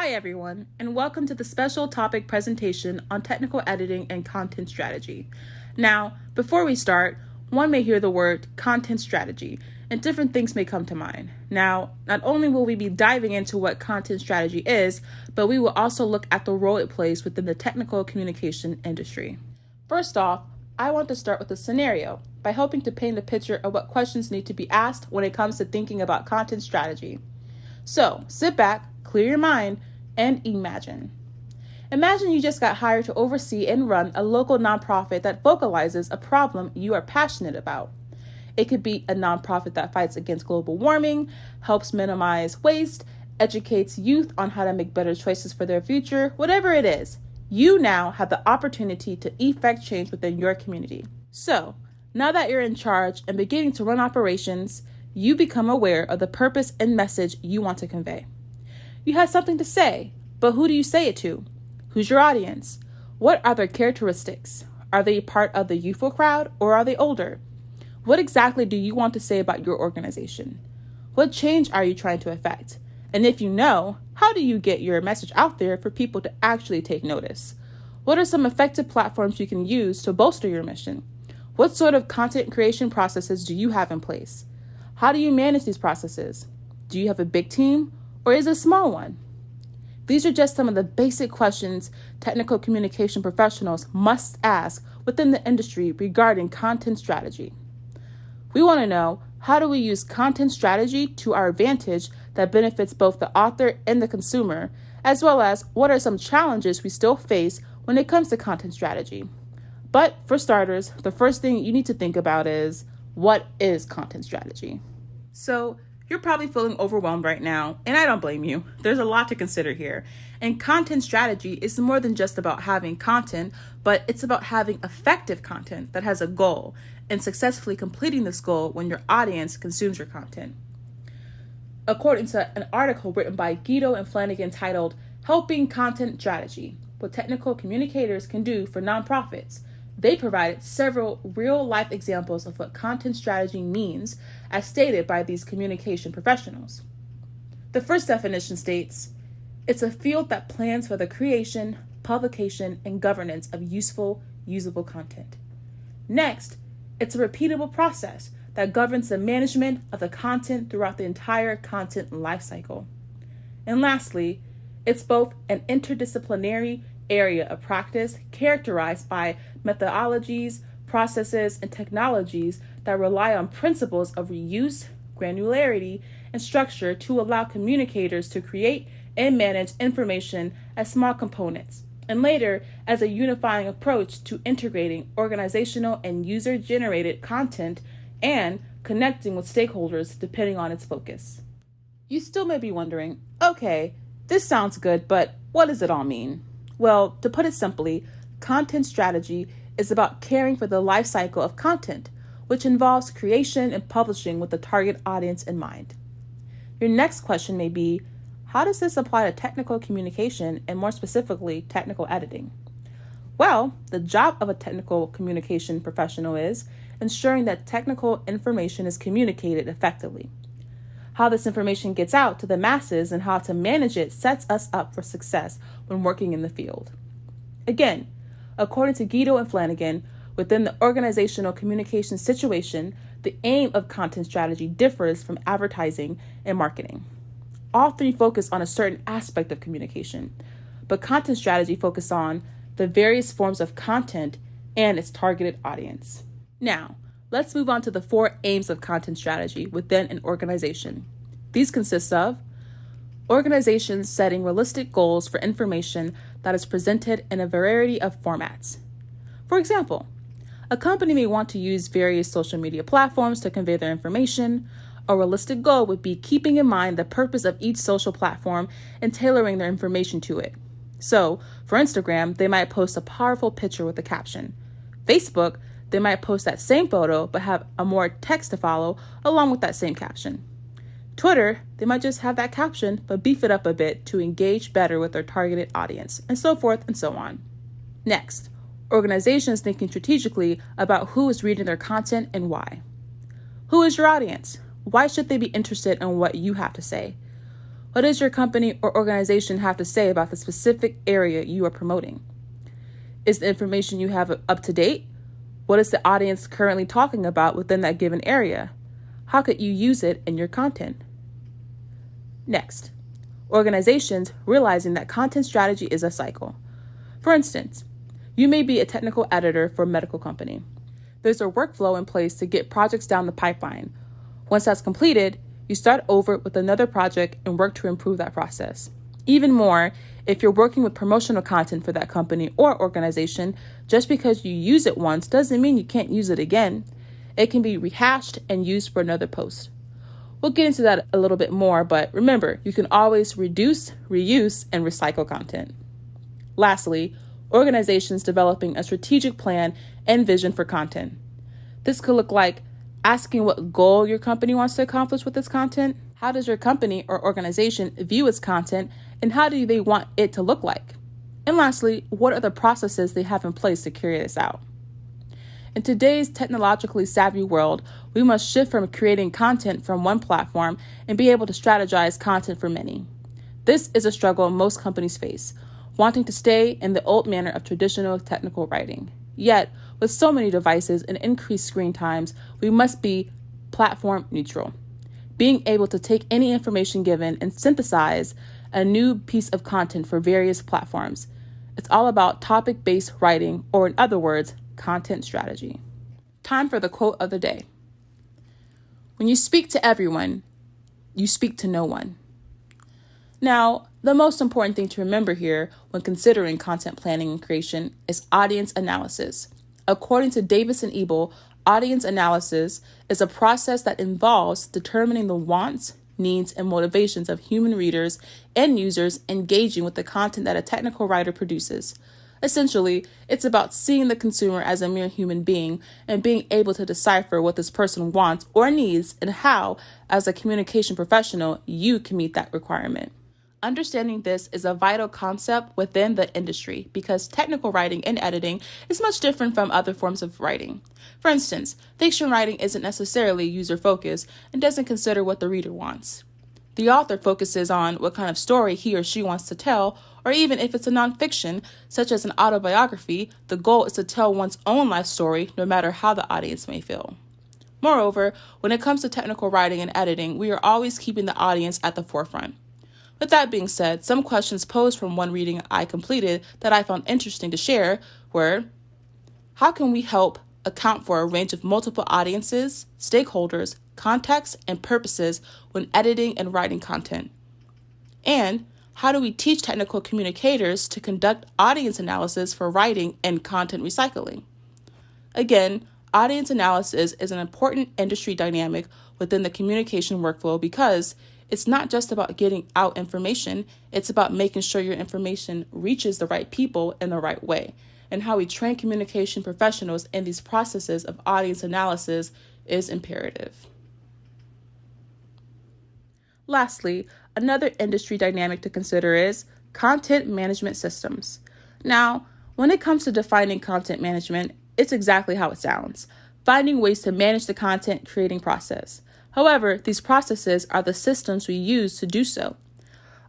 Hi everyone, and welcome to the special topic presentation on technical editing and content strategy. Now, before we start, one may hear the word content strategy, and different things may come to mind. Now, not only will we be diving into what content strategy is, but we will also look at the role it plays within the technical communication industry. First off, I want to start with a scenario by helping to paint a picture of what questions need to be asked when it comes to thinking about content strategy. So, sit back, clear your mind, and imagine. Imagine you just got hired to oversee and run a local nonprofit that vocalizes a problem you are passionate about. It could be a nonprofit that fights against global warming, helps minimize waste, educates youth on how to make better choices for their future, whatever it is. You now have the opportunity to effect change within your community. So, now that you're in charge and beginning to run operations, you become aware of the purpose and message you want to convey. You have something to say, but who do you say it to? Who's your audience? What are their characteristics? Are they part of the youthful crowd or are they older? What exactly do you want to say about your organization? What change are you trying to effect? And if you know, how do you get your message out there for people to actually take notice? What are some effective platforms you can use to bolster your mission? What sort of content creation processes do you have in place? How do you manage these processes? Do you have a big team or is it a small one? These are just some of the basic questions technical communication professionals must ask within the industry regarding content strategy. We want to know, how do we use content strategy to our advantage that benefits both the author and the consumer, as well as what are some challenges we still face when it comes to content strategy. But for starters, the first thing you need to think about is, what is content strategy? So you're probably feeling overwhelmed right now, and I don't blame you. There's a lot to consider here. And content strategy is more than just about having content, but it's about having effective content that has a goal and successfully completing this goal when your audience consumes your content. According to an article written by Guido and Flanagan titled Helping Content Strategy, What Technical Communicators Can Do for Nonprofits, they provided several real-life examples of what content strategy means, as stated by these communication professionals. The first definition states, it's a field that plans for the creation, publication, and governance of useful, usable content. Next, it's a repeatable process that governs the management of the content throughout the entire content lifecycle. And lastly, it's both an interdisciplinary area of practice characterized by methodologies, processes, and technologies that rely on principles of reuse, granularity, and structure to allow communicators to create and manage information as small components, and later as a unifying approach to integrating organizational and user-generated content and connecting with stakeholders depending on its focus. You still may be wondering, okay, this sounds good, but what does it all mean? Well, to put it simply, content strategy is about caring for the life cycle of content, which involves creation and publishing with the target audience in mind. Your next question may be, how does this apply to technical communication and more specifically, technical editing? Well, the job of a technical communication professional is ensuring that technical information is communicated effectively. How this information gets out to the masses and how to manage it sets us up for success when working in the field. Again, according to Guido and Flanagan, within the organizational communication situation, the aim of content strategy differs from advertising and marketing. All three focus on a certain aspect of communication, but content strategy focuses on the various forms of content and its targeted audience. Now, let's move on to the 4 aims of content strategy within an organization. These consist of organizations setting realistic goals for information that is presented in a variety of formats. For example, a company may want to use various social media platforms to convey their information. A realistic goal would be keeping in mind the purpose of each social platform and tailoring their information to it. So, for Instagram, they might post a powerful picture with a caption. Facebook, they might post that same photo but have a more text to follow along with that same caption. Twitter, they might just have that caption but beef it up a bit to engage better with their targeted audience, and so forth and so on. Next, organizations thinking strategically about who is reading their content and why. Who is your audience? Why should they be interested in what you have to say? What does your company or organization have to say about the specific area you are promoting? Is the information you have up to date? What is the audience currently talking about within that given area? How could you use it in your content? Next, organizations realizing that content strategy is a cycle. For instance, you may be a technical editor for a medical company. There's a workflow in place to get projects down the pipeline. Once that's completed, you start over with another project and work to improve that process. Even more, if you're working with promotional content for that company or organization, just because you use it once doesn't mean you can't use it again. It can be rehashed and used for another post. We'll get into that a little bit more, but remember, you can always reduce, reuse, and recycle content. Lastly, organizations developing a strategic plan and vision for content. This could look like asking what goal your company wants to accomplish with its content. How does your company or organization view its content, and how do they want it to look like? And lastly, what are the processes they have in place to carry this out? In today's technologically savvy world, we must shift from creating content from one platform and be able to strategize content for many. This is a struggle most companies face, wanting to stay in the old manner of traditional technical writing. Yet, with so many devices and increased screen times, we must be platform neutral, being able to take any information given and synthesize a new piece of content for various platforms. It's all about topic-based writing, or in other words, content strategy. Time for the quote of the day. When you speak to everyone, you speak to no one. Now, the most important thing to remember here when considering content planning and creation is audience analysis. According to Davis and Ebel, audience analysis is a process that involves determining the wants, needs, and motivations of human readers and users engaging with the content that a technical writer produces. Essentially, it's about seeing the consumer as a mere human being and being able to decipher what this person wants or needs and how, as a communication professional, you can meet that requirement. Understanding this is a vital concept within the industry because technical writing and editing is much different from other forms of writing. For instance, fiction writing isn't necessarily user-focused and doesn't consider what the reader wants. The author focuses on what kind of story he or she wants to tell, or even if it's a nonfiction, such as an autobiography, the goal is to tell one's own life story, no matter how the audience may feel. Moreover, when it comes to technical writing and editing, we are always keeping the audience at the forefront. With that being said, some questions posed from one reading I completed that I found interesting to share were, how can we help account for a range of multiple audiences, stakeholders, contexts, and purposes when editing and writing content? And how do we teach technical communicators to conduct audience analysis for writing and content recycling? Again, audience analysis is an important industry dynamic within the communication workflow because it's not just about getting out information, it's about making sure your information reaches the right people in the right way. And how we train communication professionals in these processes of audience analysis is imperative. Lastly, another industry dynamic to consider is content management systems. Now, when it comes to defining content management, it's exactly how it sounds, finding ways to manage the content creating process. However, these processes are the systems we use to do so.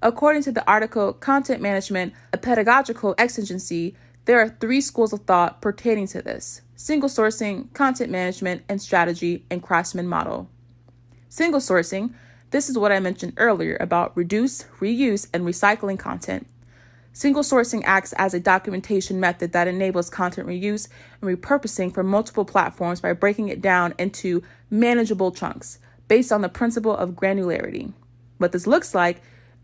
According to the article, Content Management, a Pedagogical Exigency, there are 3 schools of thought pertaining to this: single sourcing, content management, and strategy and craftsman model. Single sourcing, this is what I mentioned earlier about reduce, reuse, and recycling content. Single sourcing acts as a documentation method that enables content reuse and repurposing for multiple platforms by breaking it down into manageable chunks based on the principle of granularity. What this looks like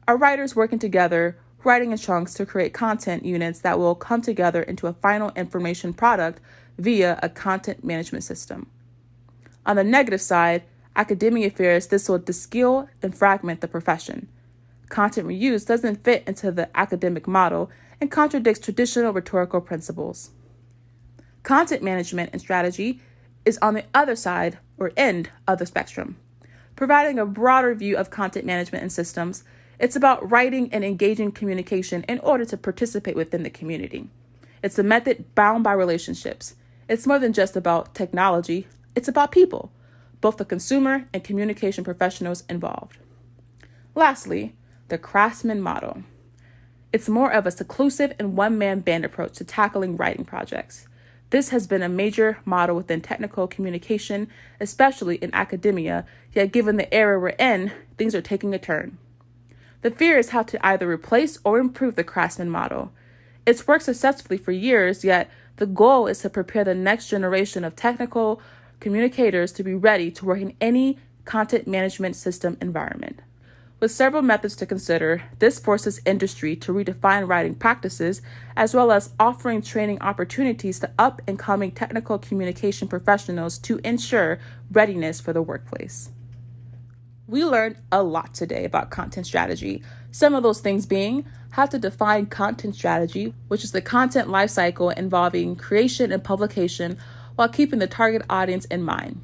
are writers working together, writing in chunks to create content units that will come together into a final information product via a content management system. On the negative side, academia fears this will de-skill and fragment the profession. Content reuse doesn't fit into the academic model and contradicts traditional rhetorical principles. Content management and strategy is on the other side or end of the spectrum. Providing a broader view of content management and systems, it's about writing and engaging communication in order to participate within the community. It's a method bound by relationships. It's more than just about technology, it's about people, both the consumer and communication professionals involved. Lastly, the craftsman model. It's more of a seclusive and one-man band approach to tackling writing projects. This has been a major model within technical communication, especially in academia, yet given the era we're in, things are taking a turn. The fear is how to either replace or improve the craftsman model. It's worked successfully for years, yet the goal is to prepare the next generation of technical communicators to be ready to work in any content management system environment. With several methods to consider, this forces industry to redefine writing practices, as well as offering training opportunities to up-and-coming technical communication professionals to ensure readiness for the workplace. We learned a lot today about content strategy, some of those things being how to define content strategy, which is the content lifecycle involving creation and publication while keeping the target audience in mind.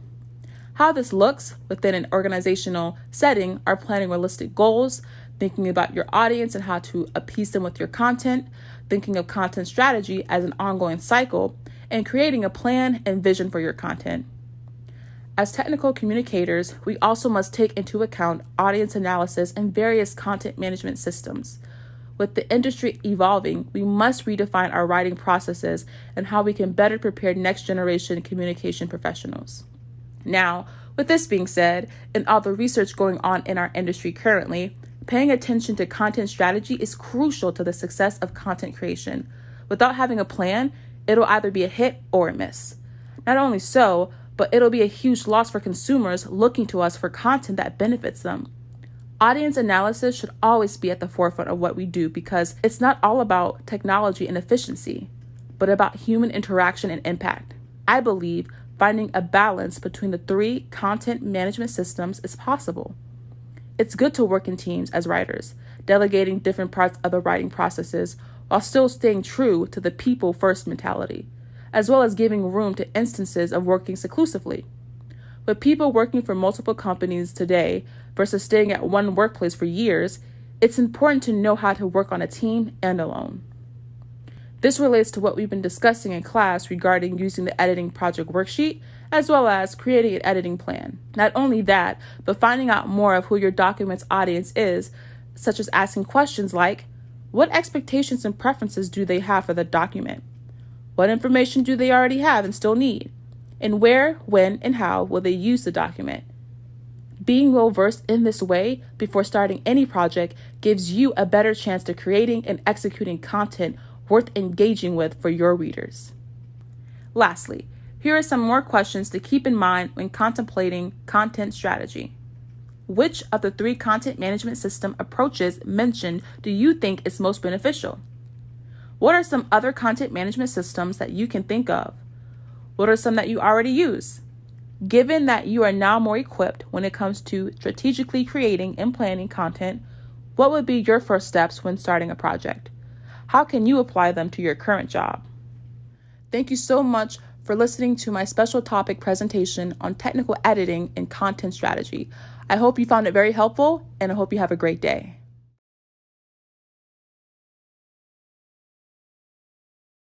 How this looks within an organizational setting are planning realistic goals, thinking about your audience and how to appease them with your content, thinking of content strategy as an ongoing cycle, and creating a plan and vision for your content. As technical communicators, we also must take into account audience analysis and various content management systems. With the industry evolving, we must redefine our writing processes and how we can better prepare next generation communication professionals. Now, with this being said, and all the research going on in our industry currently, paying attention to content strategy is crucial to the success of content creation. Without having a plan, it'll either be a hit or a miss. Not only so, but it'll be a huge loss for consumers looking to us for content that benefits them. Audience analysis should always be at the forefront of what we do because it's not all about technology and efficiency, but about human interaction and impact. I believe finding a balance between the three content management systems is possible. It's good to work in teams as writers, delegating different parts of the writing processes while still staying true to the people first mentality, as well as giving room to instances of working seclusively. With people working for multiple companies today versus staying at one workplace for years, it's important to know how to work on a team and alone. This relates to what we've been discussing in class regarding using the editing project worksheet, as well as creating an editing plan. Not only that, but finding out more of who your document's audience is, such as asking questions like, what expectations and preferences do they have for the document? What information do they already have and still need? And where, when, and how will they use the document? Being well-versed in this way before starting any project gives you a better chance to creating and executing content worth engaging with for your readers. Lastly, here are some more questions to keep in mind when contemplating content strategy. Which of the three content management system approaches mentioned do you think is most beneficial? What are some other content management systems that you can think of? What are some that you already use? Given that you are now more equipped when it comes to strategically creating and planning content, what would be your first steps when starting a project? How can you apply them to your current job? Thank you so much for listening to my special topic presentation on technical editing and content strategy. I hope you found it very helpful, and I hope you have a great day.